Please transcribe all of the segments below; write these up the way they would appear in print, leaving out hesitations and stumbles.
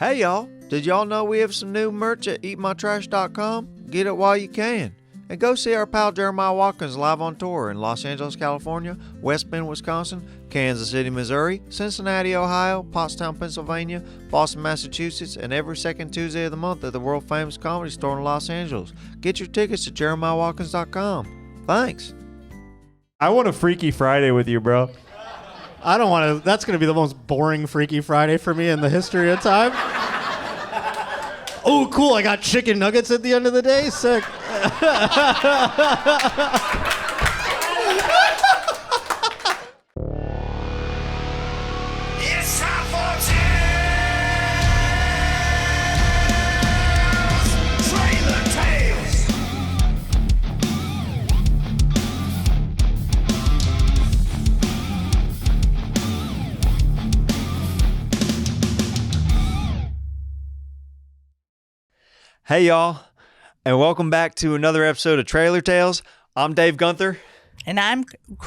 Hey y'all, did y'all know we have some new merch at eatmytrash.com? Get it while you can. And go see our pal Jeremiah Watkins live on tour in Los Angeles, California, West Bend, Wisconsin, Kansas City, Missouri, Cincinnati, Ohio, Pottstown, Pennsylvania, Boston, Massachusetts, and every second Tuesday of the month at the world famous Comedy Store in Los Angeles. Get your tickets at jeremiahwatkins.com. Thanks. I want a Freaky Friday with you, bro. I don't want to. That's going to be the most boring Freaky Friday for me in the history of time. Oh, cool. I got chicken nuggets at the end of the day. Sick. It's time for Trailer Tales. Hey y'all, and welcome back to another episode of Trailer Tales. I'm Dave Gunther. And I'm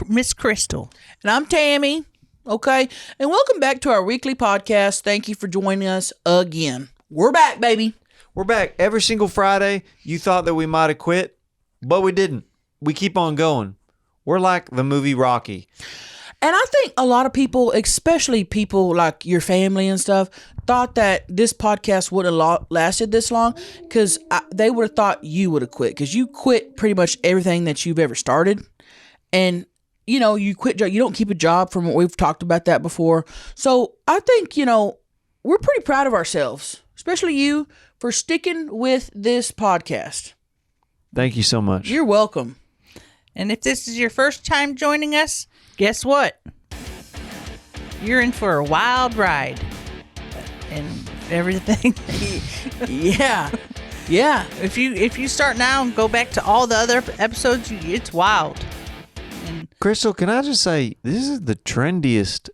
Miss Crystal. And I'm Tammy. Okay. And welcome back to our weekly podcast. Thank you for joining us again. We're back, baby. We're back every single Friday. You thought that we might have quit, but we didn't. We keep on going. We're like the movie Rocky. And I think a lot of people, especially people like your family and stuff, thought that this podcast would have lasted this long because they would have thought you would have quit because you quit pretty much everything that you've ever started. And, you know, you quit, you don't keep a job from what we've talked about that before. So I think, you know, we're pretty proud of ourselves, especially you, for sticking with this podcast. Thank you so much. You're welcome. And if this is your first time joining us, guess what? You're in for a wild ride. And everything. Yeah. Yeah. If you start now and go back to all the other episodes, it's wild. And Crystal, can I just say, this is the trendiest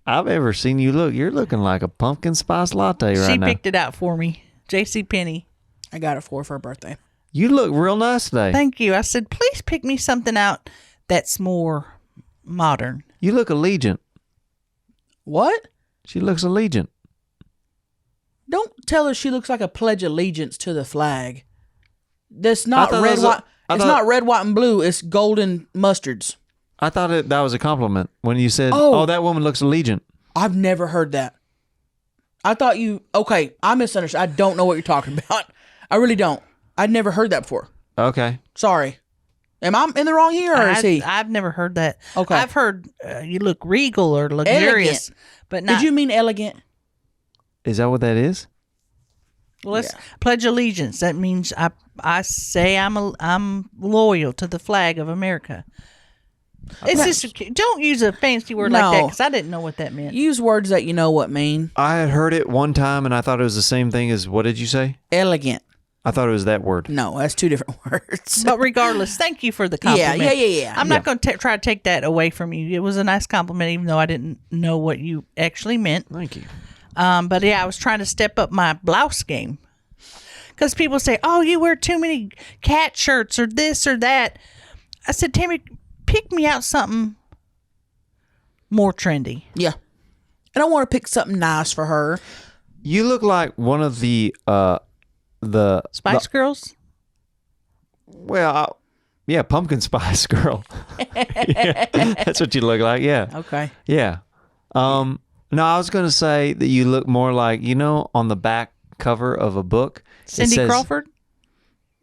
I've ever seen you look. You're looking like a pumpkin spice latte right she now. picked it out for me. JCPenney. I got it for her birthday. You look real nice today. Thank you. I said, please pick me something out that's more modern. You look Allegiant. What? She looks Allegiant. Don't tell her she looks like a pledge allegiance to the flag. That's not thought red, that was white. It's not red, white, and blue. It's golden mustards. I thought that was a compliment when you said, Oh. that woman looks Allegiant. I've never heard that. I thought you... Okay, I misunderstood. I don't know what you're talking about. I really don't. I'd never heard that before. Okay. Sorry. Am I in the wrong here, or is he? I've never heard that. Okay. I've heard you look regal or luxurious. Elegant. But not... Did you mean elegant? Is that what that is? Well, let's pledge allegiance. That means I say I'm loyal to the flag of America. It's just don't use a fancy word like that because I didn't know what that meant. Use words that you know what mean. I had heard it one time and I thought it was the same thing as, what did you say? Elegant. I thought it was that word. No, that's two different words. But regardless, thank you for the compliment. Yeah. I'm not going to try to take that away from you. It was a nice compliment, even though I didn't know what you actually meant. Thank you. But yeah, I was trying to step up my blouse game. Because people say, oh, you wear too many cat shirts or this or that. I said, Tammy, pick me out something more trendy. Yeah. And I want to pick something nice for her. You look like one of the Spice Girls? Well, yeah, pumpkin spice girl. Yeah, that's what you look like. Yeah. Okay. Yeah. No, I was going to say that you look more like, on the back cover of a book. Cindy Crawford?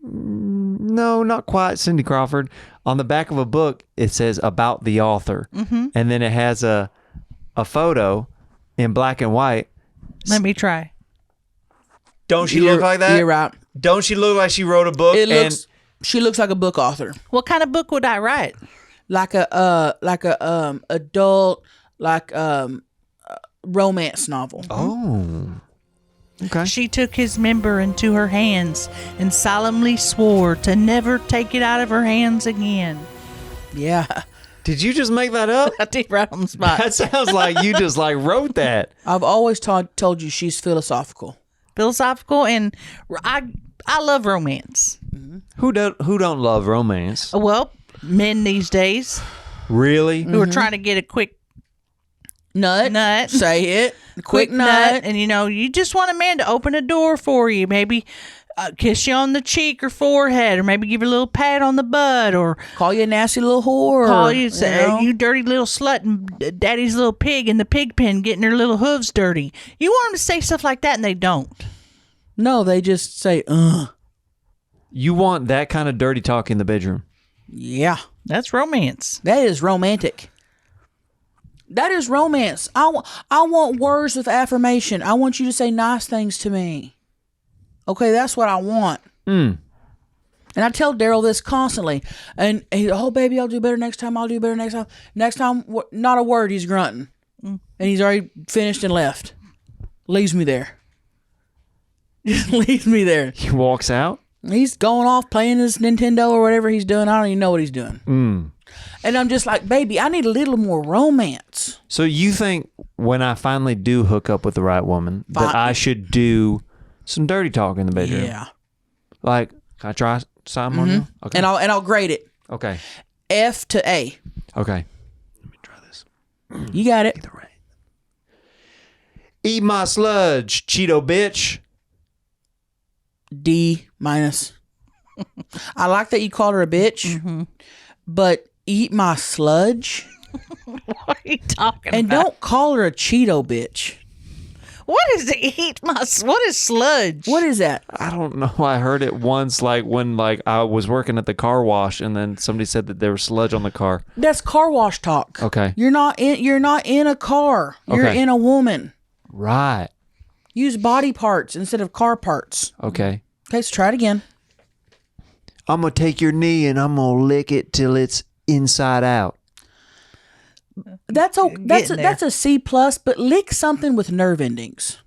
No, not quite Cindy Crawford. On the back of a book, it says about the author. Mm-hmm. And then it has a photo in black and white. Let me try. Don't she look like that? You're right. Don't she look like she wrote a book? She looks like a book author. What kind of book would I write? Like a adult, romance novel. Oh. Okay. She took his member into her hands and solemnly swore to never take it out of her hands again. Yeah. Did you just make that up? I did right on the spot. That sounds like you just wrote that. I've always told you she's philosophical. Philosophical, and I love romance. Mm-hmm. Who don't love romance? Well, men these days Really? who are trying to get a quick Nut. Say it. Quick nut. And you just want a man to open a door for you. Maybe kiss you on the cheek or forehead, or maybe give you a little pat on the butt, or Call you a nasty little whore. call you, say, you dirty little slut, and daddy's little pig in the pig pen getting her little hooves dirty. You want them to say stuff like that, and they don't. No, they just say, You want that kind of dirty talk in the bedroom. Yeah. That's romance. That is romantic. That is romance. I want words of affirmation. I want you to say nice things to me. Okay, that's what I want. And I tell Daryl this constantly. And he, oh, baby, I'll do better next time. I'll do better next time. Next time, not a word, he's grunting. And he's already finished and left. Leaves me there. Just leaves me there. He walks out. He's going off playing his Nintendo or whatever he's doing. I don't even know what he's doing. And I'm just like, baby, I need a little more romance. So you think when I finally do hook up with the right woman that I should do some dirty talk in the bedroom? Yeah. Like, can I try something on you? Okay. And I'll grade it. Okay. F to A. Okay. Let me try this. You got it. Right. Eat my sludge, Cheeto bitch. D minus. I like that you called her a bitch, but eat my sludge. What are you talking And about? don't call her a Cheeto bitch. What is what is sludge? What is that? I don't know. I heard it once, like when I was working at the car wash, and then somebody said that there was sludge on the car. That's car wash talk. Okay. You're not in a car. You're Okay. in a woman. Right. Use body parts instead of car parts. Okay. Okay, so try it again. I'm gonna take your knee and I'm gonna lick it till it's inside out. That's there. a C plus, but lick something with nerve endings.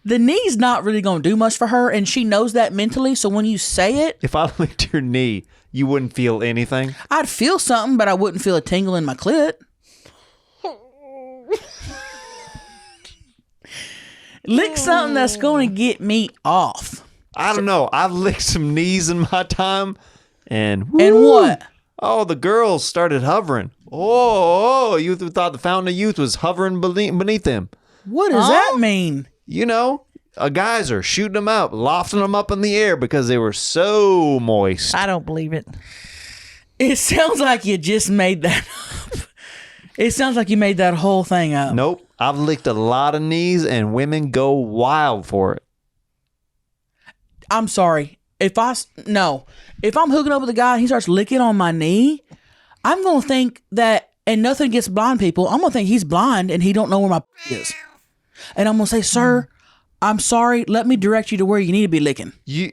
The knee's not really going to do much for her, and she knows that mentally. So when you say it, If I licked your knee, you wouldn't feel anything. I'd feel something, but I wouldn't feel a tingle in my clit. Lick something that's going to get me off. I don't know. I've licked some knees in my time, and And woo, what? Oh, the girls started hovering. Oh, you thought the fountain of youth was hovering beneath them. What does that mean? You know, a geyser shooting them up, lofting them up in the air because they were so moist. I don't believe it. It sounds like you just made that up. It sounds like you made that whole thing up. Nope. I've licked a lot of knees, and women go wild for it. I'm sorry. If I'm hooking up with a guy and he starts licking on my knee, I'm going to think that, and nothing against blind people, I'm going to think he's blind and he don't know where my is. And I'm going to say, sir, I'm sorry. Let me direct you to where you need to be licking. You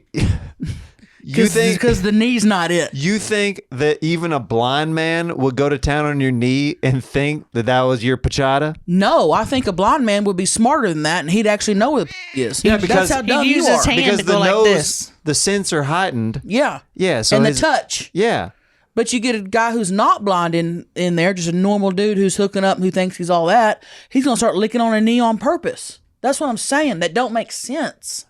think Because the knee's not it. you think that even a blind man would go to town on your knee and think that was your pachata? No, I think a blind man would be smarter than that and he'd actually know where the is. Yeah, because that's how dumb he'd use you his are. hand Because to the go like nose, this. the sense are heightened. Yeah. Yeah. So And the his- touch. Yeah. But you get a guy who's not blind in there, just a normal dude who's hooking up and who thinks he's all that. He's going to start licking on a knee on purpose. That's what I'm saying. That don't make sense.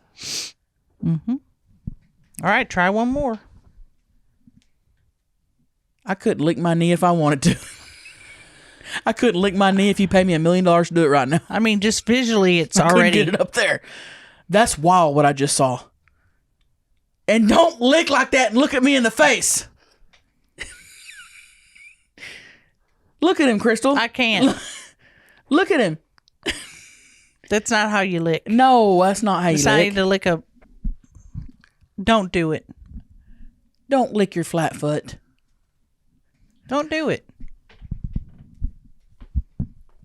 All right, try one more. I couldn't lick my knee if I wanted to. I couldn't lick my knee if you pay me $1 million to do it right now. I mean, just visually, it's I couldn't already. get it up there. That's wild what I just saw. And don't lick like that and look at me in the face. Look at him, Crystal. I can't. Look at him. That's not how you lick. No, that's not how you Decided lick. to lick a. Don't do it. Don't lick your flat foot. Don't do it.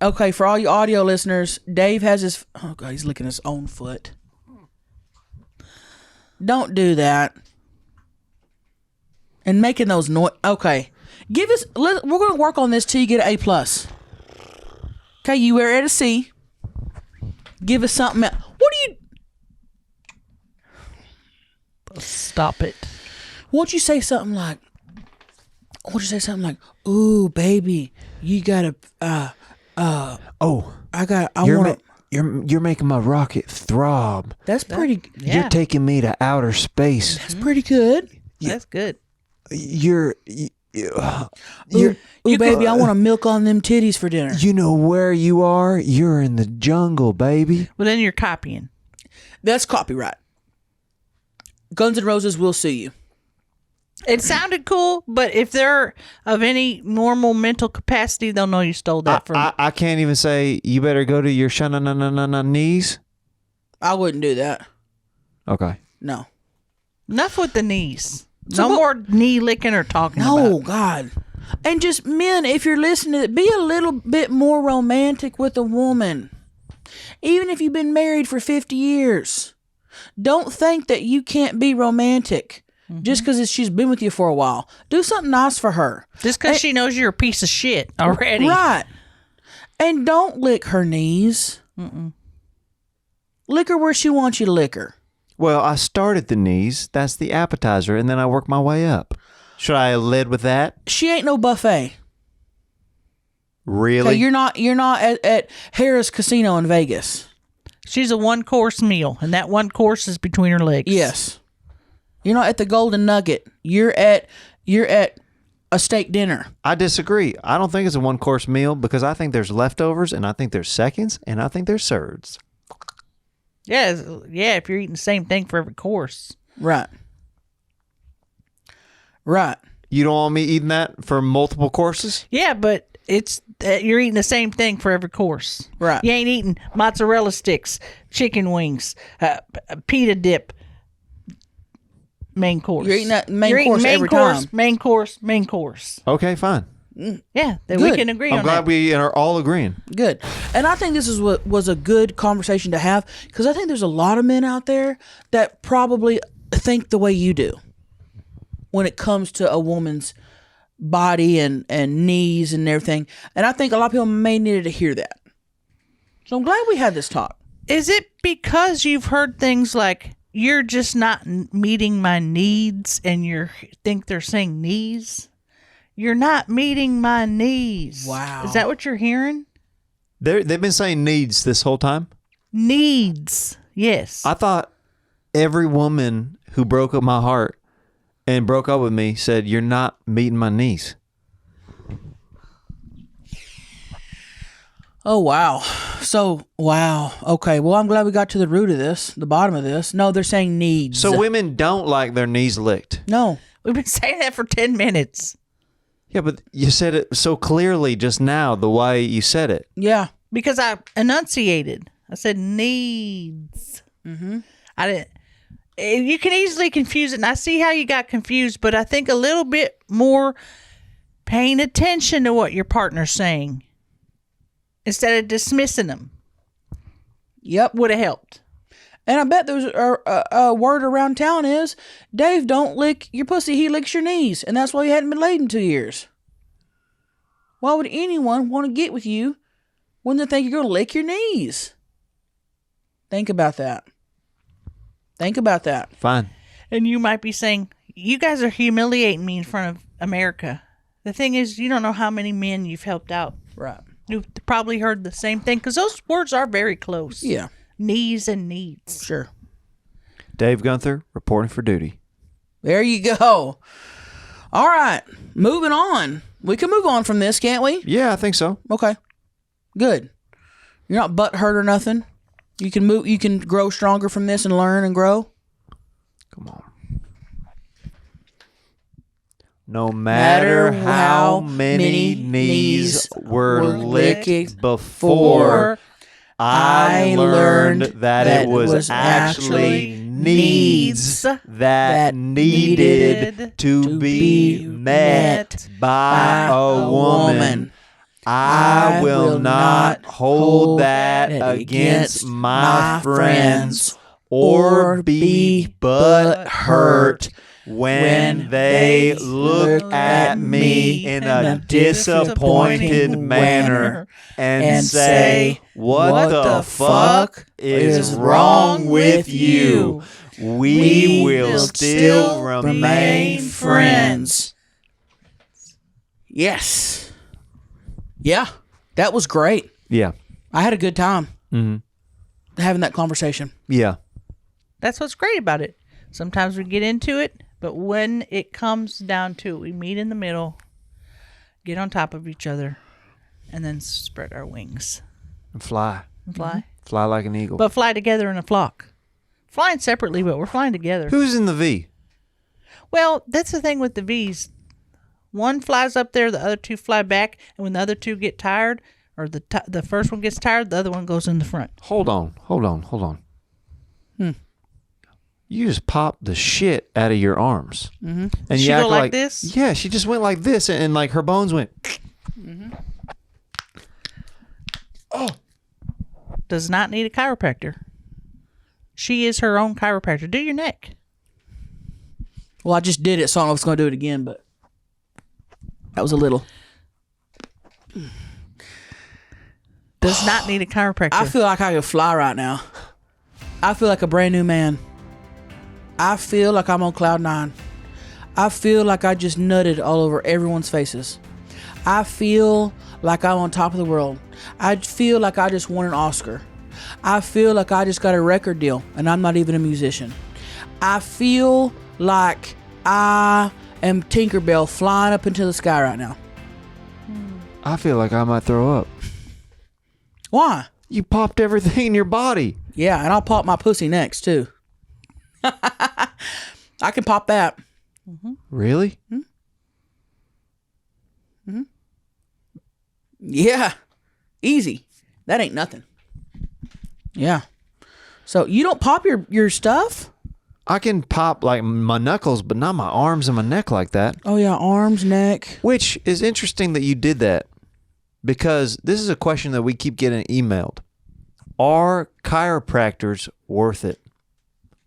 Okay, for all you audio listeners, Dave has his... Oh, God, he's licking his own foot. Don't do that. And making those noise... Okay. Give us... We're going to work on this till you get an A+. plus. Okay, you were at a C. Give us something else. What do you... Stop it. Won't you say something like... Ooh, baby, you gotta... Oh, I you're want to... you're making my rocket throb. That's pretty... You're taking me to outer space. That's pretty good. That's good. You're Ooh, baby, I want to milk on them titties for dinner. You know where you are? You're in the jungle, baby. Well, then you're copying. That's copyright. Guns N' Roses will sue you. It sounded cool, but if they're of any normal mental capacity, they'll know you stole that from. I can't even say you better go to your knees. I wouldn't do that. Okay. No. Enough with the knees. No more knee licking or talking about. No, God. And just men, if you're listening, be a little bit more romantic with a woman. Even if you've been married for 50 years. Don't think that you can't be romantic just because she's been with you for a while. Do something nice for her. Just because she knows you're a piece of shit already. Right. And don't lick her knees. Lick her where she wants you to lick her. Well, I start at the knees. That's the appetizer, and then I work my way up. Should I have led with that? She ain't no buffet. Really? Okay, you're not at Harris Casino in Vegas. She's a 1-course meal, and that 1 course is between her legs. Yes. You're not at the Golden Nugget. You're at a steak dinner. I disagree. I don't think it's a 1-course meal because I think there's leftovers, and I think there's seconds, and I think there's thirds. Yeah, if you're eating the same thing for every course. Right. Right. You don't want me eating that for multiple courses? Yeah, but it's you're eating the same thing for every course. Right. You ain't eating mozzarella sticks, chicken wings, pita dip, main course. You're eating that main course every time. Main course. Okay, fine. Yeah, then Good. we can agree on I'm glad that. we are all agreeing. Good. And I think this is what was a good conversation to have because I think there's a lot of men out there that probably think the way you do when it comes to a woman's body and knees and everything. And I think a lot of people may need to hear that. So I'm glad we had this talk. Is it because you've heard things like you're just not meeting my needs and you think they're saying knees? You're not meeting my needs. Wow. Is that what you're hearing? They've been saying needs this whole time. Needs. Yes. I thought every woman who broke up my heart and broke up with me said, "You're not meeting my needs." Oh, wow. So, wow. Okay. Well, I'm glad we got to the root of this, the bottom of this. No, they're saying needs. So women don't like their knees licked. No. We've been saying that for 10 minutes. Yeah, but you said it so clearly just now, the way you said it. Yeah. Because I enunciated. I said needs. Mm-hmm. I didn't. You can easily confuse it, and I see how you got confused, but I think a little bit more paying attention to what your partner's saying instead of dismissing them. Yep. Would have helped. And I bet there's a word around town is, Dave, don't lick your pussy, he licks your knees. And that's why you hadn't been laid in 2 years. Why would anyone want to get with you when they think you're going to lick your knees? Think about that. Think about that. Fine. And you might be saying, you guys are humiliating me in front of America. The thing is, you don't know how many men you've helped out. Right. You've probably heard the same thing because those words are very close. Yeah. Knees and needs. Sure. Dave Gunther, reporting for duty. There you go. All right. Moving on. We can move on from this, can't we? Yeah, I think so. Okay. Good. You're not butt hurt or nothing. You can move. You can grow stronger from this and learn and grow. Come on. No matter how many knees were licked before, I learned that it was actually needs that needed to be met by a woman. I will not hold that against my friends or be but hurt when they look at me in a disappointed manner and say, "What the fuck is wrong with you?" We will still remain friends. Yes. Yeah. That was great. Yeah. I had a good time having that conversation. Yeah. That's what's great about it. Sometimes we get into it, but when it comes down to it, we meet in the middle get on top of each other, and then spread our wings And fly. and fly. Fly like an eagle. But fly together in a flock. Flying separately, but we're flying together. Who's in the V? Well, that's the thing with the V's. One flies up there, the other two fly back, and when the other two get tired, or the first one gets tired, the other one goes in the front. Hold on. You just popped the shit out of your arms. Mm-hmm. And She you go act like this? Yeah, she just went like this, and like her bones went. Does not need a chiropractor. She is her own chiropractor. Do your neck. Well, I just did it, so I don't know if it's going to do it again, but that was a little. Does not need a chiropractor. I feel like I could fly right now. I feel like a brand new man. I feel like I'm on cloud 9. I feel like I just nutted all over everyone's faces. I feel like I'm on top of the world. I feel like I just won an Oscar. I feel like I just got a record deal and I'm not even a musician. I feel like I am Tinkerbell flying up into the sky right now. I feel like I might throw up. Why? You popped everything in your body. Yeah, and I'll pop my pussy next too. I can pop that. Really? Yeah. Easy. That ain't nothing. Yeah. So you don't pop your stuff? I can pop like my knuckles, but not my arms and my neck like that. Oh yeah, arms, neck. Which is interesting that you did that, because this is a question that we keep getting emailed. Are chiropractors worth it?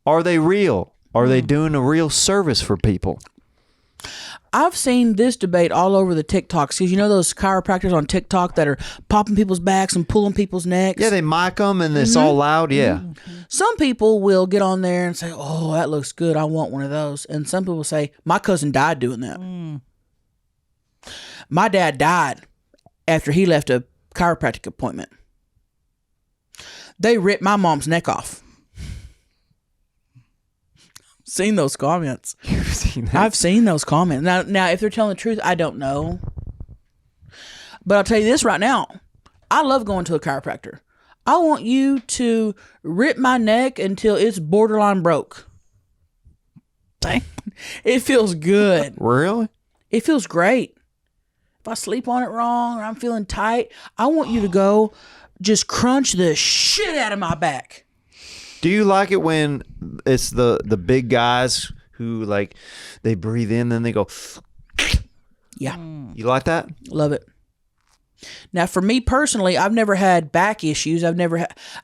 Are they real? Are they doing a real service for people? I've seen this debate all over the TikToks, because you know those chiropractors on TikTok that are popping people's backs and pulling people's necks? Yeah, they mic them and it's all loud. Yeah. Some people will get on there and say, oh, that looks good. I want one of those. And some people say, my cousin died doing that. My dad died after he left a chiropractic appointment. They ripped my mom's neck off. Seen those comments. You've seen that? I've seen those comments. Now, if they're telling the truth, I don't know. But I'll tell you this right now. I love going to a chiropractor. I want you to rip my neck until it's borderline broke. It feels good. Really? It feels great. If I sleep on it wrong or I'm feeling tight, I want you to go just crunch the shit out of my back. Do you like it when it's the big guys who like they breathe in, then they go? Yeah. You like that? Love it. Now, for me personally, I've never had back issues. I've never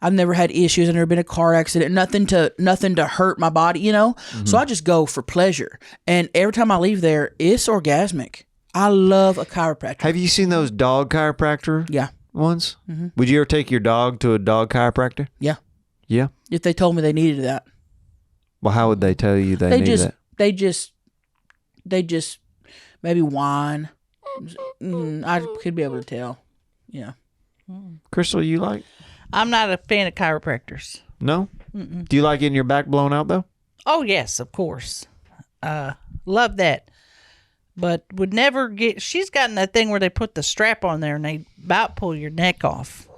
had issues. I've never been in a car accident. Nothing to hurt my body, you know. So I just go for pleasure. And every time I leave there, it's orgasmic. I love a chiropractor. Have you seen those dog chiropractor? Yeah. Ones? Would you ever take your dog to a dog chiropractor? Yeah. Yeah. If they told me they needed that. Well, how would they tell you they needed it? They just maybe whine. I could be able to tell. Yeah. Crystal, you like? I'm not a fan of chiropractors. No? Do you like getting your back blown out though? Oh, yes, of course. Love that. But would never get... She's gotten that thing where they put the strap on there and they about pull your neck off.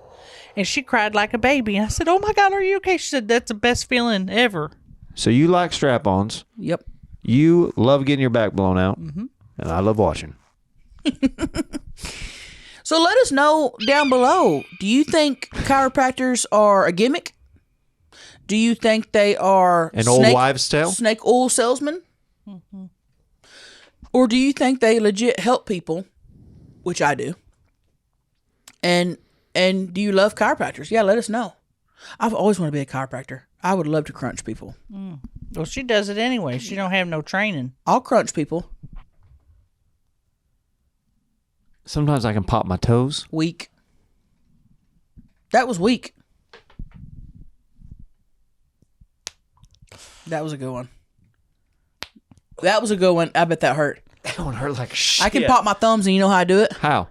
And she cried like a baby. And I said, oh, my God, are you okay? She said, that's the best feeling ever. So you like strap-ons. Yep. You love getting your back blown out. And I love watching. So let us know down below. Do you think chiropractors are a gimmick? Do you think they are An old wives' tale? snake oil salesmen? Or do you think they legit help people, which I do? And do you love chiropractors? Yeah, let us know. I've always wanted to be a chiropractor. I would love to crunch people. Well, she does it anyway. She don't have no training. I'll crunch people. Sometimes I can pop my toes. Weak. That was weak. That was a good one. That was a good one. I bet that hurt. That one hurt like shit. I can pop my thumbs, and you know how I do it? How?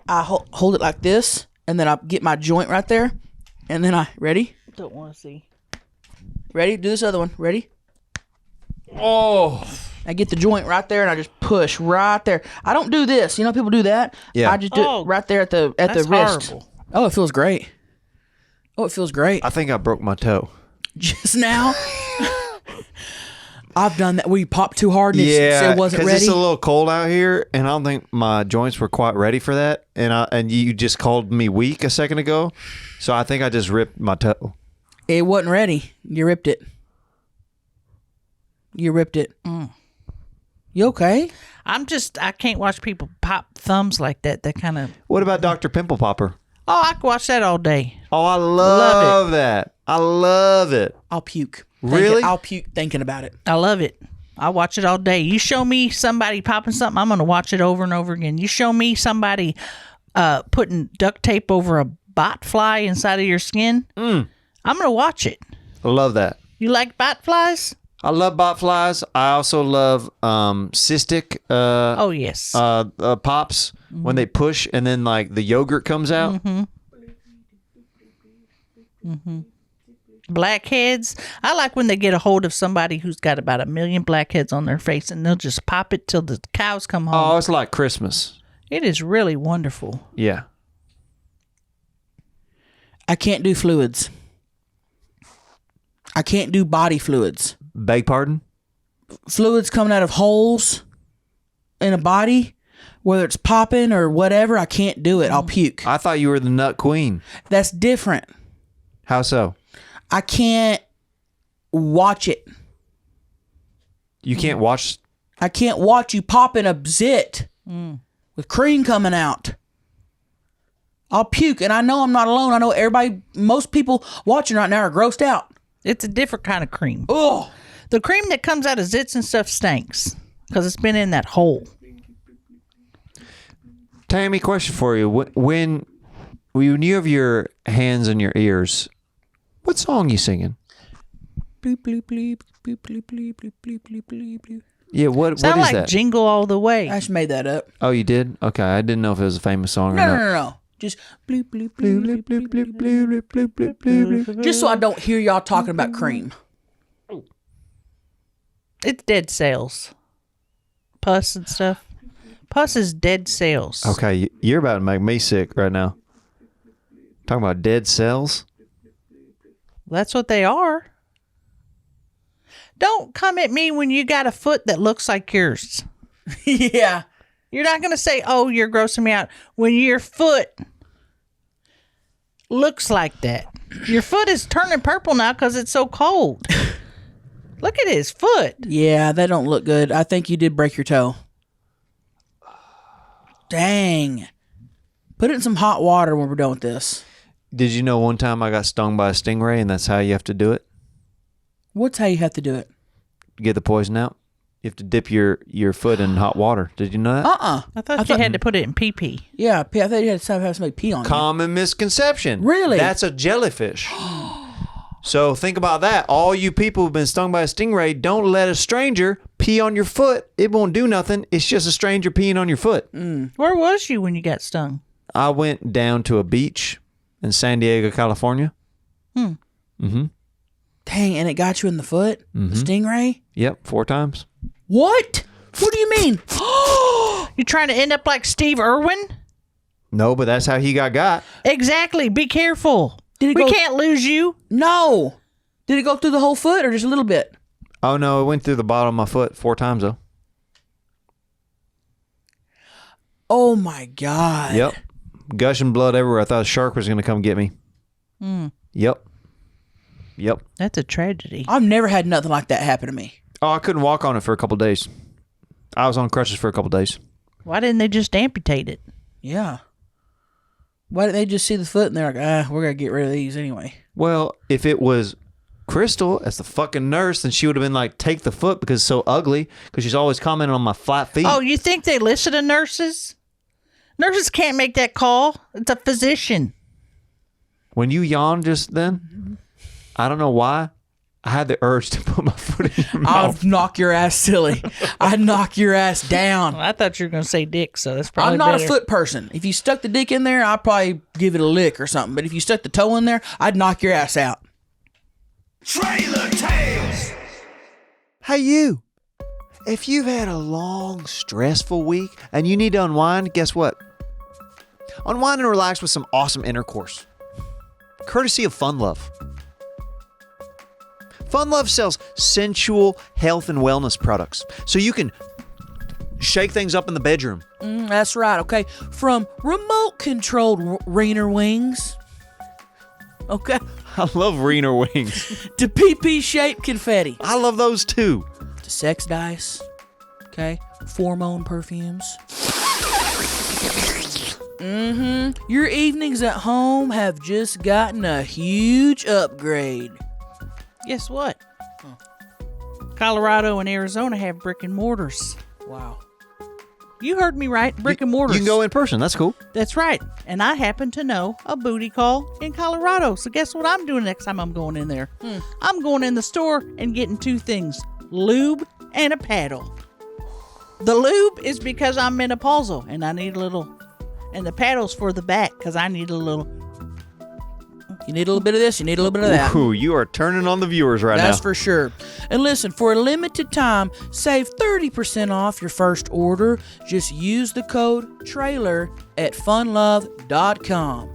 I hold it like this, and then I get my joint right there, and then ready? Don't want to see. Ready? Do this other one. Ready? Oh. I get the joint right there, and I just push right there. I don't do this. You know, people do that. Yeah. I just do it right there at the that's wrist. horrible. Oh, it feels great. Oh, it feels great. I think I broke my toe. Just now, I've done that. Where you pop too hard and Yeah, it wasn't because ready. it's a little cold out here, and I don't think my joints were quite ready for that. And you just called me weak a second ago, so I think I just ripped my toe. It wasn't ready. You ripped it. You ripped it. You okay? I can't watch people pop thumbs like that. That kind of. What about Dr. Pimple Popper? Oh, I could watch that all day. Oh, I Love love that. I love it. I'll puke. Really? I'll puke thinking about it. I love it. I watch it all day. You show me somebody popping something, I'm going to watch it over and over again. You show me somebody putting duct tape over a bot fly inside of your skin, I'm going to watch it. I love that. You like bot flies? I love bot flies. I also love cystic Oh, yes. pops when they push and then like the yogurt comes out. Blackheads. I like when they get a hold of somebody who's got about 1 million blackheads on their face and they'll just pop it till the cows come home. Oh, it's like Christmas. It is really wonderful. Yeah. I can't do fluids. I can't do body fluids. Beg pardon? Fluids coming out of holes in a body, whether it's popping or whatever, I can't do it. I'll puke. I thought you were the nut queen. That's different. How so? I can't watch it. You can't watch. I can't watch you popping a zit with cream coming out. I'll puke, and I know I'm not alone. I know everybody, most people watching right now are grossed out. It's a different kind of cream. Oh, The cream that comes out of zits and stuff stinks because it's been in that hole. Tammy, question for you. When you have your hands in your ears, what song you singing? bleep, bleep, bleep, bleep, bleep, bleep, bleep, bleep, bleep, bleep, bleep. Yeah, what Sound is like that? Jingle All the Way. I just made that up. Oh, you did? Okay, I didn't know if it was a famous song No, or no, not. no, no. Just bleep, bleep, bleep, bleep, bleep, bleep, bleep, bleep, bleep, bleep, bleep. Just so I don't hear y'all talking about cream. It's dead cells. Pus and stuff. Pus is dead cells. Okay, you're about to make me sick right now. Talking about dead cells? That's what they are. Don't come at me when you got a foot that looks like yours. Yeah. You're not going to say, oh, you're grossing me out. When your foot looks like that. Your foot is turning purple now because it's so cold. Look at his foot. Yeah, that don't look good. I think you did break your toe. Dang. Put it in some hot water when we're done with this. Did you know one time I got stung by a stingray and that's how you have to do it? What's how you have to do it? To get the poison out? You have to dip your foot in hot water. Did you know that? I thought you had to put it in pee-pee. Yeah, I thought you had to have somebody pee on you. Common misconception. Really? That's a jellyfish. So think about that. All you people who've been stung by a stingray, don't let a stranger pee on your foot. It won't do nothing. It's just a stranger peeing on your foot. Where was you when you got stung? I went down to a beach in San Diego, California. Dang, and it got you in the foot? The stingray? Yep, 4 times. What? What do you mean? You trying to end up like Steve Irwin? No, but that's how he got. Exactly. Be careful. Did it We go- can't lose you. No. Did it go through the whole foot or just a little bit? Oh, no, it went through the bottom of my foot 4 times, though. Oh, my God. Yep. Gushing blood everywhere. I thought a shark was going to come get me. Yep. That's a tragedy. I've never had nothing like that happen to me. Oh, I couldn't walk on it for a couple days. I was on crutches for a couple days. Why didn't they just amputate it? Yeah. Why didn't they just see the foot and they're like, we're going to get rid of these anyway? Well, if it was Crystal as the fucking nurse, then she would have been like, take the foot because it's so ugly, because she's always commenting on my flat feet. Oh, you think they listen to nurses? Nurses can't make that call. It's a physician. When you yawned just then, I don't know why, I had the urge to put my foot in your I'll mouth. knock your ass silly. I'd knock your ass down. Well, I thought you were going to say dick, so that's probably I'm not better. a foot person. If you stuck the dick in there, I'd probably give it a lick or something. But if you stuck the toe in there, I'd knock your ass out. Trailer Tales. Hey, you. If you've had a long, stressful week and you need to unwind, guess what? Unwind and relax with some awesome intercourse. Courtesy of Fun Love. Fun Love sells sensual health and wellness products, so you can shake things up in the bedroom. That's right, okay? From remote-controlled Wiener wings, okay, I love Wiener wings. to PP-shaped confetti, I love those too. to sex dice, okay? Hormone perfumes. Your evenings at home have just gotten a huge upgrade. Guess what? Colorado and Arizona have brick and mortars. Wow. You heard me right. Brick and mortars. You can go in person. That's cool. That's right. And I happen to know a booty call in Colorado. So guess what I'm doing next time I'm going in there? I'm going in the store and getting two things. Lube and a paddle. The lube is because I'm menopausal and I need a little... And the paddle's for the back because I need a little... You need a little bit of this, you need a little bit of that. Ooh, you are turning on the viewers right That's now. for sure. And listen, for a limited time, save 30% off your first order. Just use the code TRAILER at funlove.com.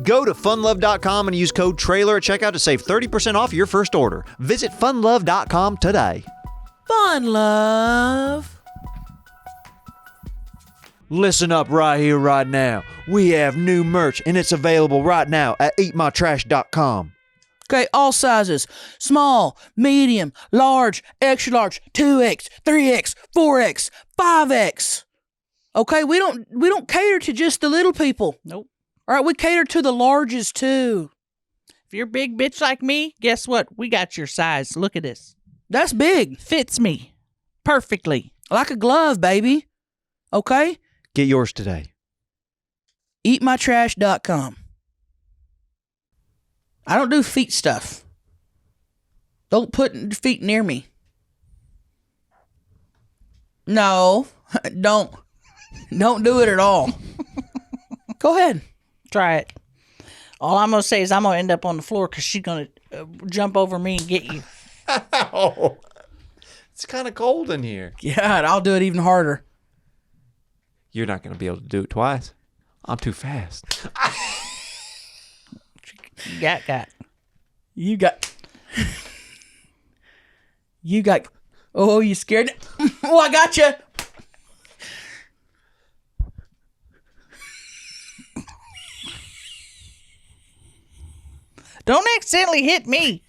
Go to funlove.com and use code TRAILER at checkout to save 30% off your first order. Visit funlove.com today. Fun Love. Listen up right here, right now. We have new merch, and it's available right now at eatmytrash.com. Okay, all sizes. Small, medium, large, extra large, 2X, 3X, 4X, 5X. Okay, we don't cater to just the little people. Nope. All right, we cater to the larges too. If you're a big bitch like me, guess what? We got your size. Look at this. That's big. Fits me perfectly. Like a glove, baby. Okay? Get yours today. Eatmytrash.com. I don't do feet stuff. Don't put feet near me. No, don't. Don't do it at all. Go ahead. Try it. All I'm going to say is I'm going to end up on the floor because she's going to jump over me and get you. Oh, it's kind of cold in here. Yeah, I'll do it even harder. You're not going to be able to do it twice. I'm too fast. Got. You got. You got. Oh, you scared? Oh, I got you. Don't accidentally hit me.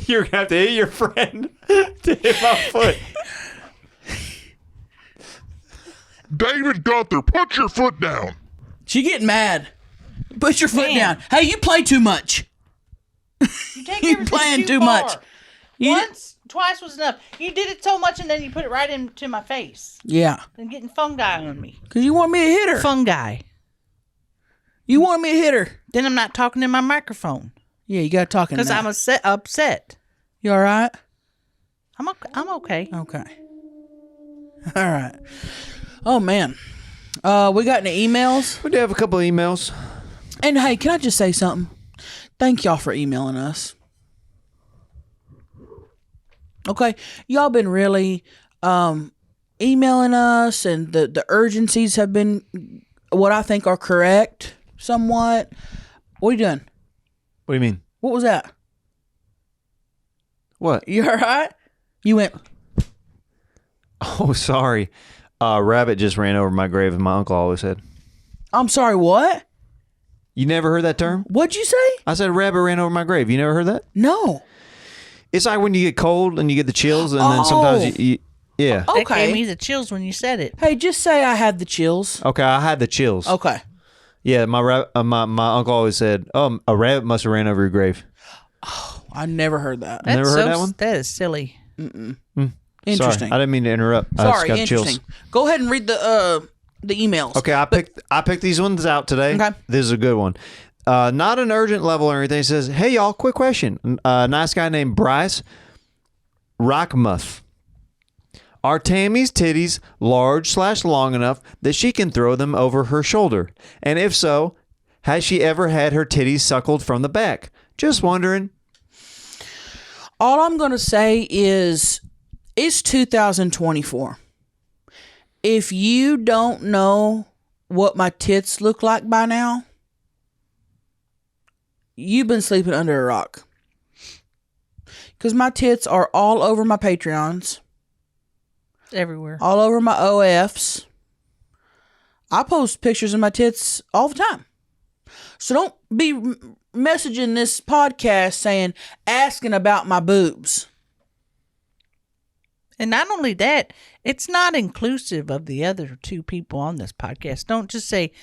You're going to have to hit your friend to hit my foot. David Gunther, put your foot down. She getting mad. Put your foot Man. down. Hey, you play too much. You take You everything playing too far. much. You Once, twice was enough. You did it so much and then you put it right into my face. Yeah, And getting fungi on me. because you want me to hit her. Fungi. You want me to hit her. Then I'm not talking in my microphone Yeah, you got to talk in because I'm upset. You all right? I'm okay. Okay. All right. Oh, man. We got any emails? We do have a couple of emails. And hey, can I just say something? Thank y'all for emailing us. Okay, y'all been really emailing us, and the urgencies have been what I think are correct somewhat. What are you doing? What do you mean? What was that? What? You all right? You went, Oh, sorry. Rabbit just ran over my grave, and my uncle always said. I'm sorry, what? You never heard that term? What'd you say? I said rabbit ran over my grave. You never heard that? No. It's like when you get cold and you get the chills, and then sometimes you yeah. That Okay. gave me the chills when you said it. Hey, just say I had the chills. Okay, I had the chills. Okay. Yeah, my uncle always said, "Oh, a rabbit must have ran over your grave." I never heard that. Never heard that one? That is silly. Interesting. Sorry, I didn't mean to interrupt. I just Sorry, got interesting. chills. Go ahead and read the emails. Okay, I picked these ones out today. Okay. This is a good one. Not an urgent level or anything. It says, "Hey y'all, quick question. Nice guy named Bryce Rockmuth. Are Tammy's titties large/long enough that she can throw them over her shoulder? And if so, has she ever had her titties suckled from the back? Just wondering." All I'm going to say is it's 2024. If you don't know what my tits look like by now, you've been sleeping under a rock. Because my tits are all over my Patreons. Everywhere. All over my OFs. I post pictures of my tits all the time. So don't be messaging this podcast asking about my boobs. And not only that, it's not inclusive of the other two people on this podcast. Don't just say,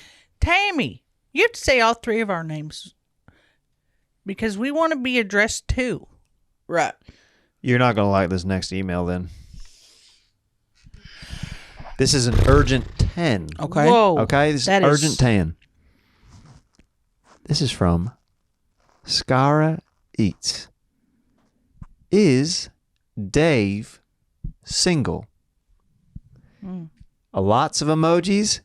Tammy. You have to say all three of our names. Because we want to be addressed too. Right. You're not going to like this next email then. This is an urgent 10. Okay. Whoa. Okay, this is urgent 10. This is from Scara Eats. Is Dave single? Lots of emojis,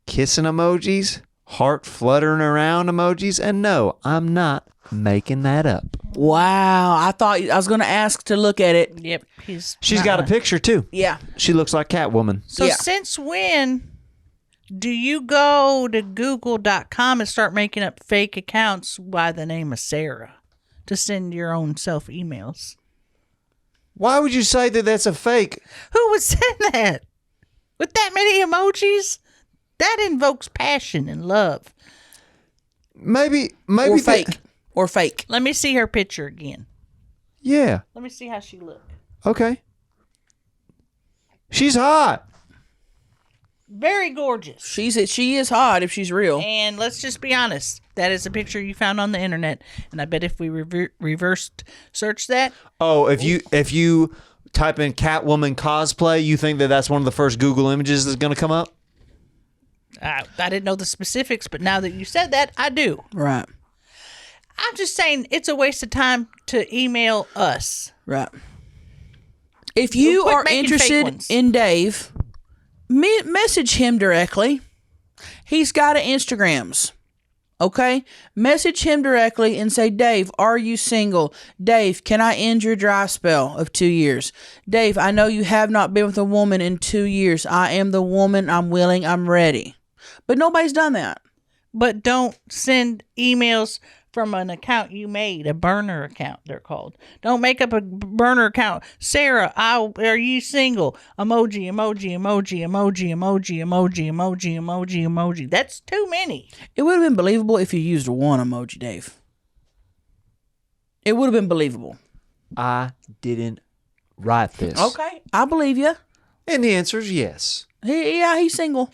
kissing emojis, heart fluttering around emojis, and no, I'm not making that up. Wow. I thought I was going to ask to look at it. Yep. She's got a picture too. Yeah. She looks like Catwoman. So Yeah. since when do you go to google.com and start making up fake accounts by the name of Sarah to send your own self emails? Why would you say that that's a fake? Who would send that? With that many emojis? That invokes passion and love. Maybe Or fake. Or fake. Let me see her picture again. Yeah. Let me see how she looked. Okay. She's hot. Very gorgeous. She is hot if she's real. And let's just be honest. That is a picture you found on the internet. And I bet if we reversed search that. Oh, if you type in Catwoman cosplay, you think that that's one of the first Google images that's going to come up? I didn't know the specifics, but now that you said that, I do. Right. I'm just saying it's a waste of time to email us. Right. If you Quit are making fake interested ones. in Dave, message him directly. He's got Instagrams. Okay? Message him directly and say, Dave, are you single? Dave, can I end your dry spell of 2 years? Dave, I know you have not been with a woman in 2 years. I am the woman. I'm willing. I'm ready. But nobody's done that. But don't send emails from an account you made, a burner account, they're called. Don't make up a burner account. Sarah, are you single? Emoji, emoji, emoji, emoji, emoji, emoji, emoji, emoji, emoji. That's too many. It would have been believable if you used one emoji, Dave. It would have been believable. I didn't write this. Okay. I believe you. And the answer is yes. He's single.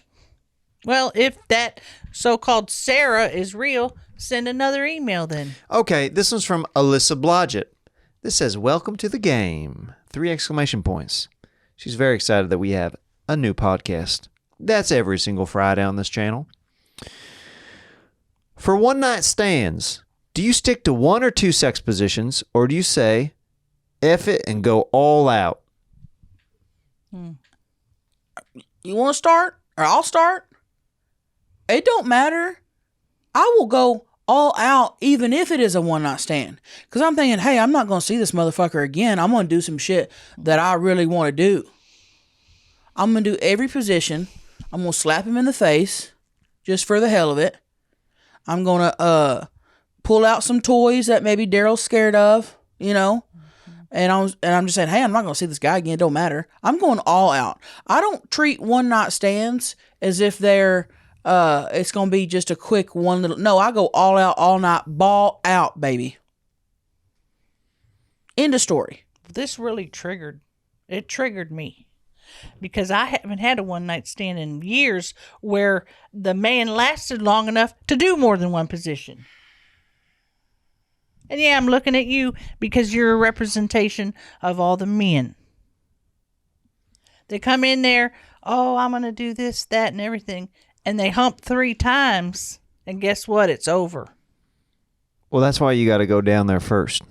Well, if that so-called Sarah is real, send another email then. Okay, this one's from Alyssa Blodgett. This says, welcome to the game. 3 exclamation points. She's very excited that we have a new podcast. That's every single Friday on this channel. For one night stands, do you stick to 1 or 2 sex positions, or do you say, F it and go all out? You want to start? Or I'll start? It don't matter. I will go all out even if it is a one night stand. Because I'm thinking, hey, I'm not going to see this motherfucker again. I'm going to do some shit that I really want to do. I'm going to do every position. I'm going to slap him in the face just for the hell of it. I'm going to pull out some toys that maybe Daryl's scared of, you know. And I'm just saying, hey, I'm not going to see this guy again. It don't matter. I'm going all out. I don't treat one night stands as if they're it's going to be just a quick one little. No, I go all out, all night, ball out, baby. End of story. This really triggered me. Because I haven't had a one night stand in years where the man lasted long enough to do more than one position. And yeah, I'm looking at you because you're a representation of all the men. They come in there, oh, I'm going to do this, that, and everything. And they hump 3 times. And guess what? It's over. Well, that's why you got to go down there first.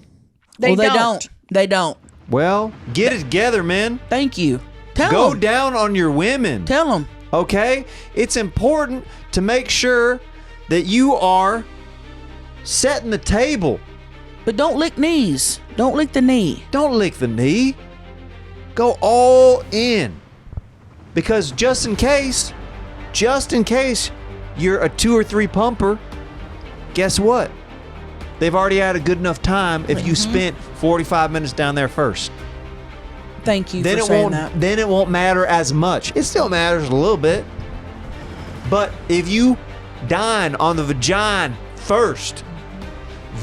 They don't. Well, get it together, man. Thank you. Tell Go them. down on your women. Tell them. Okay? It's important to make sure that you are setting the table. But don't lick knees. Don't lick the knee. Don't lick the knee. Go all in. Because just in case you're a 2 or 3 pumper, guess what? They've already had a good enough time if you spent 45 minutes down there first. Thank you for saying that. Then it won't matter as much. It still matters a little bit. But if you dine on the vagina first,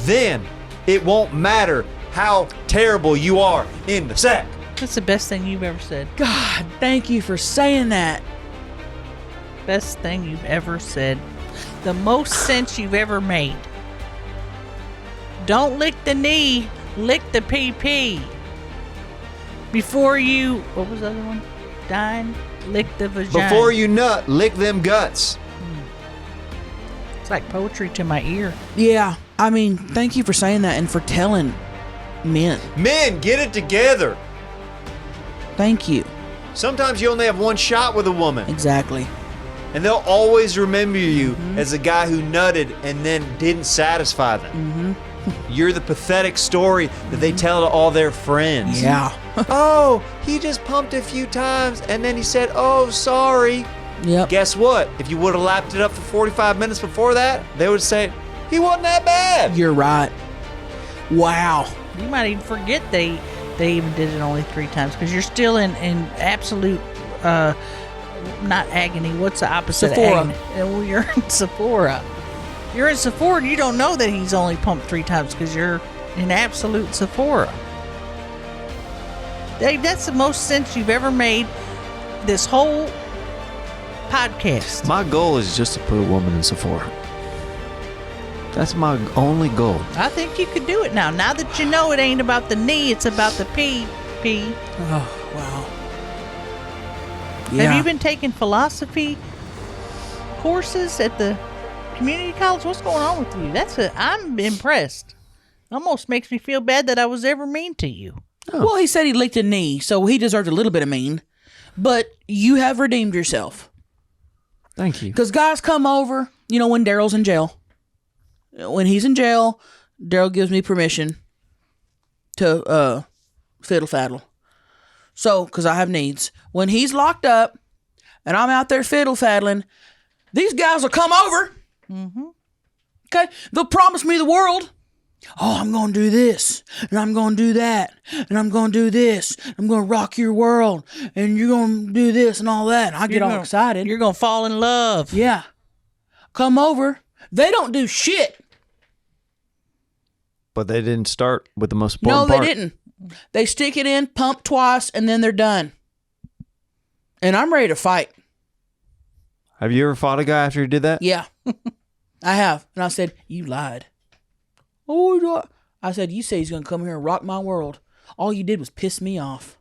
then it won't matter how terrible you are in the sack. That's the best thing you've ever said. God, thank you for saying that. Best thing you've ever said. The most sense you've ever made. Don't lick the knee, lick the PP. Before you, what was the other one? Dine, lick the vagina. Before you nut, lick them guts. It's like poetry to my ear. Yeah, I mean, thank you for saying that and for telling men. Men, get it together. Thank you. Sometimes you only have one shot with a woman, Exactly. and they'll always remember you as the guy who nutted and then didn't satisfy them. You're the pathetic story that they tell to all their friends. Yeah. Oh, he just pumped a few times and then he said, oh, sorry. Yep. Guess what? If you would have lapped it up for 45 minutes before that, they would say, he wasn't that bad. You're right. Wow. You might even forget they even did it only 3 times because you're still in absolute, not agony. What's the opposite Sephora. of agony? Well, you're in Sephora. You're in Sephora and you don't know that he's only pumped 3 times because you're in absolute Sephora. Dave, that's the most sense you've ever made this whole podcast. My goal is just to put a woman in Sephora. That's my only goal. I think you could do it now. Now that you know it ain't about the knee, it's about the PP. Oh, wow. Have you been taking philosophy courses at the community college? What's going on with you? I'm impressed. Almost makes me feel bad that I was ever mean to you. Oh. Well, he said he licked a knee, so he deserved a little bit of mean. But you have redeemed yourself. Thank you. Because guys come over, when Daryl's in jail. When he's in jail, Daryl gives me permission to fiddle faddle. So, because I have needs. When he's locked up and I'm out there fiddle faddling, these guys will come over. Okay? They'll promise me the world. Oh, I'm going to do this, and I'm going to do that, and I'm going to do this. I'm going to rock your world, and you're going to do this and all that. And I get all excited. You're going to fall in love. Yeah. Come over. They don't do shit. But they didn't start with the most important part. No, they didn't. They stick it in, pump twice, and then they're done. And I'm ready to fight. Have you ever fought a guy after you did that? Yeah. I have. And I said, you lied. Oh, I said, you say he's going to come here and rock my world. All you did was piss me off.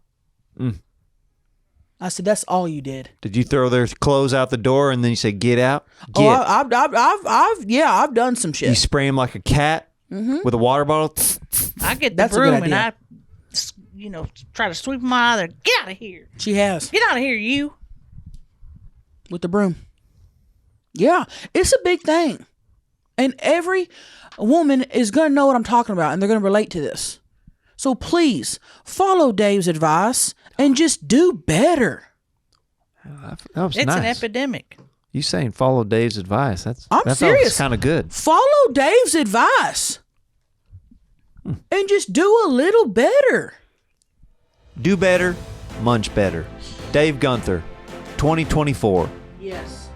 I said, that's all you did. Did you throw their clothes out the door and then you say, get out? Get. Oh, I've done some shit. You spray him like a cat with a water bottle? I get the That's a good broom and I, idea. try to sweep them out of there. Get out of here. She has. Get out of here, you. With the broom. Yeah, it's a big thing. And every woman is going to know what I'm talking about, and they're going to relate to this. So please, follow Dave's advice and just do better. That was It's nice. an epidemic. You saying follow Dave's advice. That serious. That's kind of good. Follow Dave's advice. And just do a little better. Do better, munch better. Dave Gunther, 2024. Yes.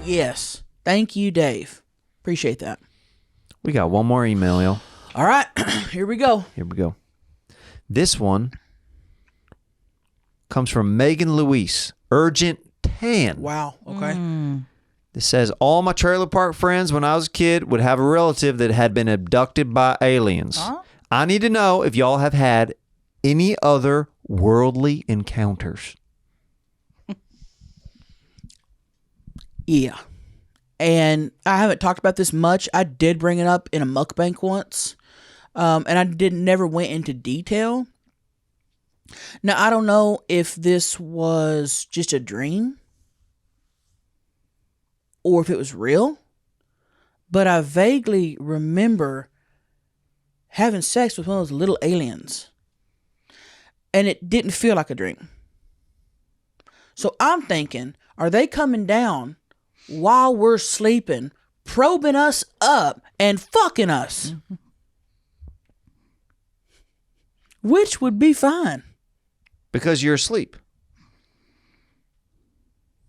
Yes. Thank you, Dave. Appreciate that. We got one more email, y'all. All right. Here we go. Here we go. This one comes from Megan Louise. Urgent 10. Wow. Okay. It says, all my trailer park friends when I was a kid would have a relative that had been abducted by aliens. Huh? I need to know if y'all have had any other worldly encounters. Yeah. And I haven't talked about this much. I did bring it up in a mukbang once. And I never went into detail. Now, I don't know if this was just a dream or if it was real, but I vaguely remember having sex with one of those little aliens. And it didn't feel like a dream. So I'm thinking, are they coming down while we're sleeping, probing us up and fucking us? Mm-hmm. Which would be fine. Because you're asleep.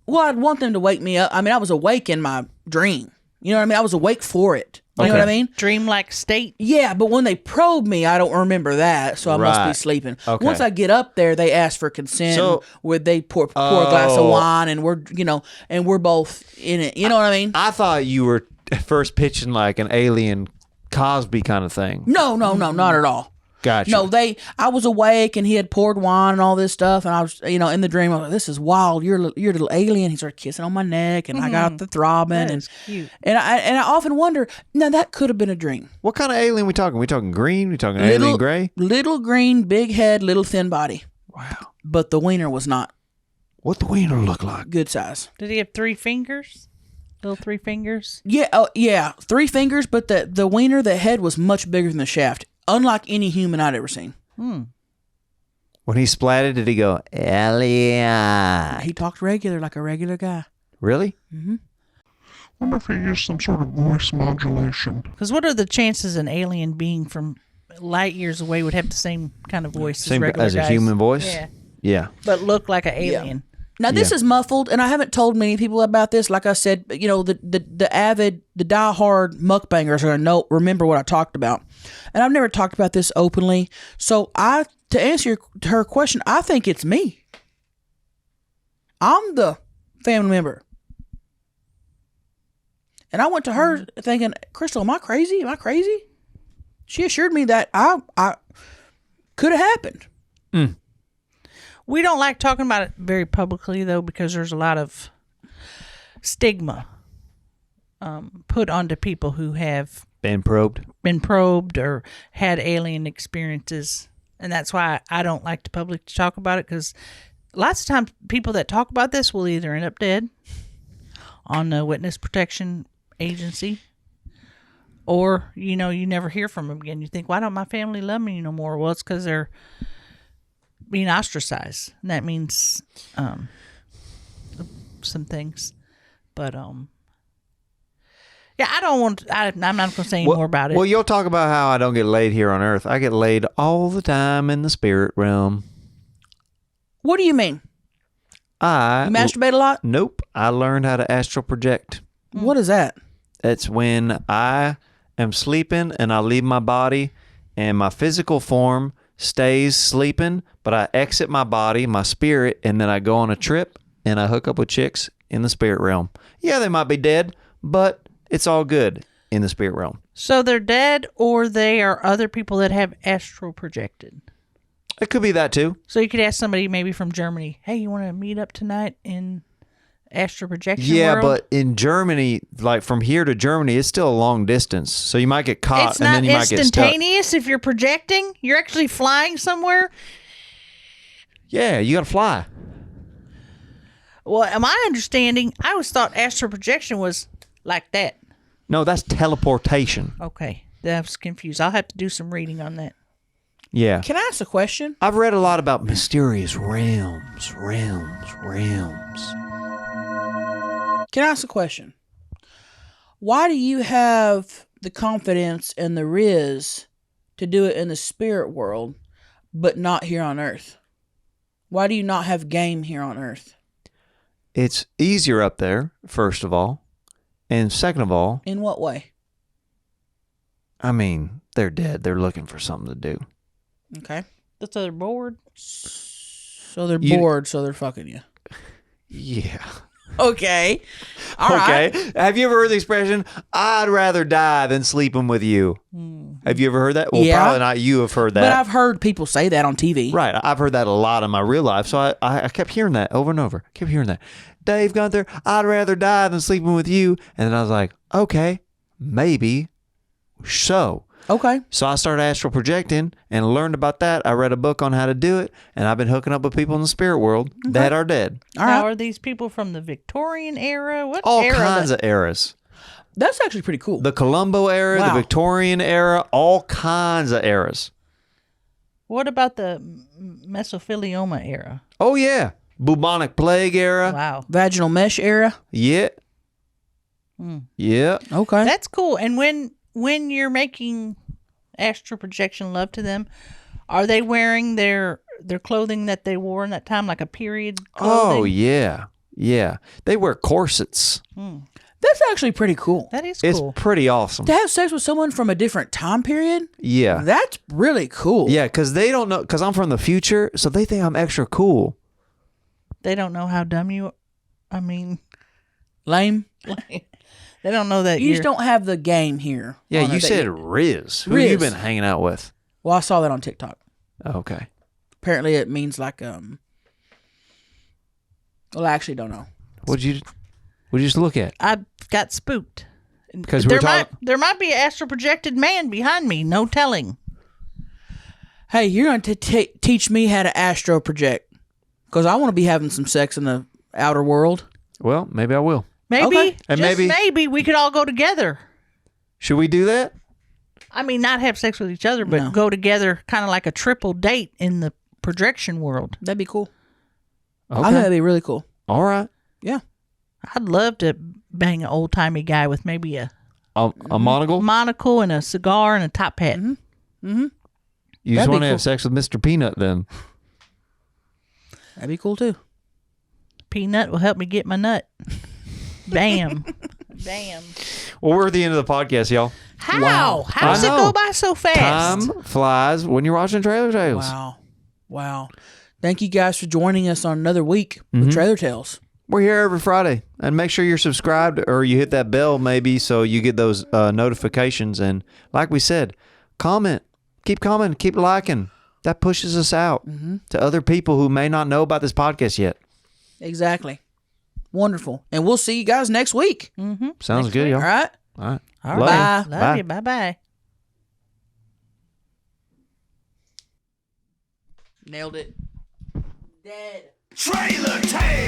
Well, I'd want them to wake me up. I mean, I was awake in my dream. You know what I mean? I was awake for it. You know what I mean? Dreamlike state. Yeah, but when they probe me, I don't remember that, so I must be Right. sleeping. Okay. Once I get up there, they ask for consent. So- where they pour a glass of wine, and we're both in it. You know what I mean? I thought you were first pitching like an alien Cosby kind of thing. No, not at all. Gotcha. No, I was awake and he had poured wine and all this stuff, and I was, in the dream, I was like, "This is wild. You're a little alien." He started kissing on my neck, and I got the throbbing, That and is cute. and I often wonder, now that could have been a dream. What kind of alien we talking? We talking green? We talking alien gray? Little green, big head, little thin body. Wow. But the wiener was not What the wiener look like? good size. Did he have 3 fingers? Little 3 fingers? Yeah, 3 fingers, but the wiener, the head was much bigger than the shaft, unlike any human I'd ever seen. When he splatted, did he go, alien? He talked regular, like a regular guy. Really? Wonder if he used some sort of voice modulation. Because what are the chances an alien being from light years away would have the same kind of voice Same as regular as a guys? human voice? Yeah. Yeah. But look like an alien. Now this Yeah. is muffled, and I haven't told many people about this. Like I said, the diehard mukbangers are gonna remember what I talked about, and I've never talked about this openly. So to answer her question, I think it's me. I'm the family member, and I went to her thinking, "Crystal, am I crazy? Am I crazy?" She assured me that I could have happened. We don't like talking about it very publicly, though, because there's a lot of stigma put onto people who have Been probed. been probed or had alien experiences. And that's why I don't like to publicly talk about it, because lots of times people that talk about this will either end up dead on the witness protection agency, or, you never hear from them again. You think, why don't my family love me no more? Well, it's because they're being ostracized. And that means some things. But yeah, I'm not going to say any more about it. Well, you'll talk about how I don't get laid here on Earth. I get laid all the time in the spirit realm. What do you mean? You masturbate a lot? Nope. I learned how to astral project. What is that? It's when I am sleeping and I leave my body and my physical form stays sleeping, but I exit my body, my spirit, and then I go on a trip and I hook up with chicks in the spirit realm. Yeah, they might be dead, but it's all good in the spirit realm. So they're dead, or they are other people that have astral projected. It could be that too. So you could ask somebody maybe from Germany, hey, you want to meet up tonight in astral projection Yeah, world? but in Germany, like from here to Germany, it's still a long distance. So you might get caught it's and not then you might get stuck. instantaneous if you're projecting. You're actually flying somewhere. Yeah, you got to fly. Well, my understanding, I always thought astral projection was like that. No, that's teleportation. Okay, I was confused. I'll have to do some reading on that. Yeah. Can I ask a question? I've read a lot about mysterious realms. Can I ask a question? Why do you have the confidence and the riz to do it in the spirit world, but not here on Earth? Why do you not have game here on Earth? It's easier up there, first of all. And second of all, In what way? I mean, they're dead. They're looking for something to do. Okay. That's other board. So they're bored, so they're fucking you. Yeah. Okay. All right. Okay. Have you ever heard the expression, I'd rather die than sleeping with you? Have you ever heard that? Well, Yeah. probably not you have heard that. But I've heard people say that on TV. Right. I've heard that a lot in my real life. So I kept hearing that over and over. Kept hearing that. Dave Gunther, I'd rather die than sleeping with you. And then I was like, okay, maybe so. Okay. So I started astral projecting and learned about that. I read a book on how to do it. And I've been hooking up with people in the spirit world that are dead. All Now, right. are these people from the Victorian era? What All era? kinds of eras. That's actually pretty cool. The Columbo era, Wow. the Victorian era, all kinds of eras. What about the mesothelioma era? Oh, yeah. Bubonic plague era. Wow. Vaginal mesh era. Yeah. Yeah. Okay. That's cool. And when you're making astral projection love to them, are they wearing their clothing that they wore in that time, like a period clothing? Oh, yeah. Yeah. They wear corsets. That's actually pretty cool. That is It's cool. pretty awesome. To have sex with someone from a different time period, Yeah. that's really cool. Yeah, because they don't know, because I'm from the future, so they think I'm extra cool. They don't know how dumb you. I mean, Lame. they don't know that You you're. just don't have the game here. Yeah, on it you that said Riz. Who Riz. you been hanging out with? Well, I saw that on TikTok. Okay. Apparently, it means like Well, I actually don't know. What'd you just look at? I got spooked. Because we were talking. There might be an astral projected man behind me. No telling. Hey, you're going to teach me how to astro project because I want to be having some sex in the outer world. Well, maybe I will. Maybe, Okay. And just maybe- maybe we could all go together. Should we do that? I mean, not have sex with each other, but No. go together, kind of like a triple date in the projection world. That'd be cool. Okay. I think that'd be really cool. All right. Yeah. I'd love to bang an old timey guy with maybe a A monocle? monocle and a cigar and a top hat. You That'd just be want to have cool. sex with Mr. Peanut then? That'd be cool too. Peanut will help me get my nut. Bam. Bam. Well, we're at the end of the podcast, y'all. How? Wow. How does I it know. go by so fast? Time flies when you're watching Trailer Tales. Wow. Thank you guys for joining us on another week with Trailer Tales. We're here every Friday. And make sure you're subscribed or you hit that bell maybe so you get those notifications. And like we said, comment. Keep commenting. Keep liking. That pushes us out to other people who may not know about this podcast yet. Exactly. Wonderful. And we'll see you guys next week. Sounds good, y'all. All right. All right. All Love right. you. Love Bye. you. Bye-bye. Nailed it. Dead. Trailer Tales.